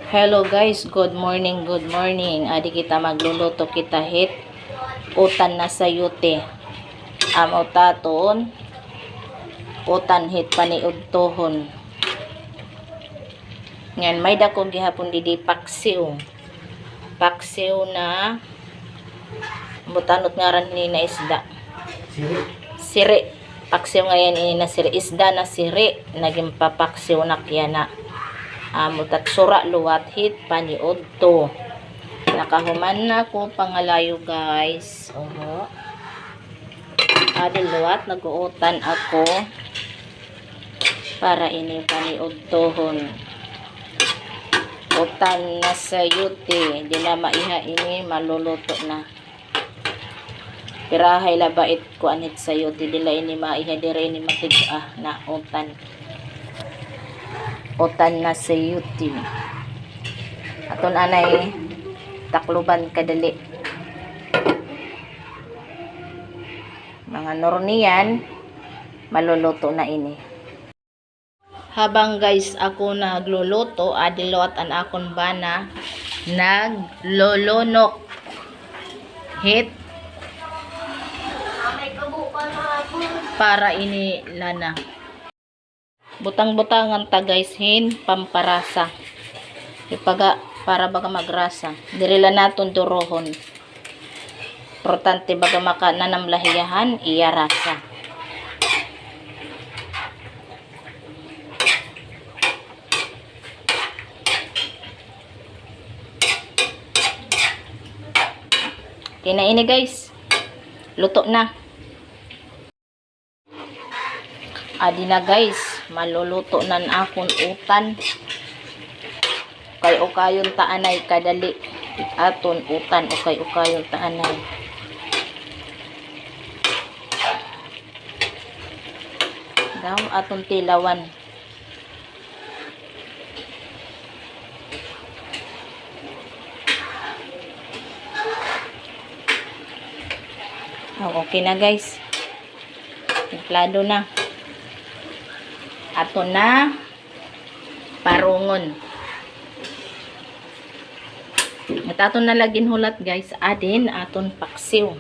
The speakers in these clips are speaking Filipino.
Hello guys, good morning, good morning. Adi kita magluluto kita hit utan na sayute. Amo taton utan hit paniudtohon. Ngan may dakong gihapon didi paksiw. Paksiw na butanot ngaran ni na isda. Siri. Paksiw ngayon ini na siri. Isda na siri. Naging papaksiw na kiyana. Mutat sura luwat hit paniudto. Nakahuman na ko pangalayo guys. Adi luwat naguutan ako para ini paniudtohon. Utan na sayute. Di na maiha ini maluluto na. Pirahay labait ko anit sayute. Dila ini maiha dire ini matig na utan. Utan na sayute. Aton anay takluban kadali. Mga norniyan maluluto na ini. Habang guys ako nagluluto, adilot an akon bana naglolonok hit para ini lana. Butang-butangan ta guys hin pamparasa. Ipaga para baga magrasa. Dirila naton durohon. Importante baga maka nanamlahiyahan iya rasa. Kaya na ini guys. Luto na. Adi na guys, maluluto nan akon utan. Ukay-ukayon taanay kadali. Aton utan, ukay-ukayon taanay. Daw aton tilawan. Okay na guys. Templado na. Ato na parungon. At aton na lagin hulat guys. Adin aton paksiw.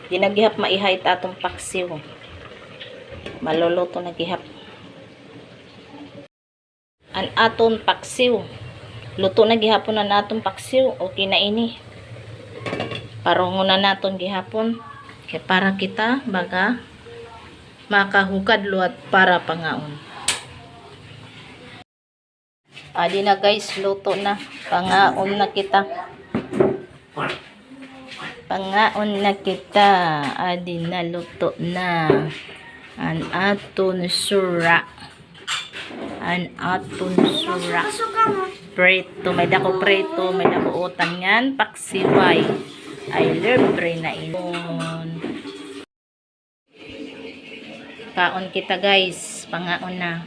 Ginagihap maihait atong paksiw. Maluluto na gihap. An aton paksiw. Luto na gihapon na natong paksiw. Okay na ini. Parungon na naton gihapon. Kaya para kita baga makahukad luat para pangaon. Adi na guys, luto na. Pangaon na kita. Pangaon na kita. Adi na luto na. An aton sura. An aton sura. Preto. May dako preto. May dako utan yan. Paksiway. Ay libre na inon. Kaon kita guys. Pangaon na.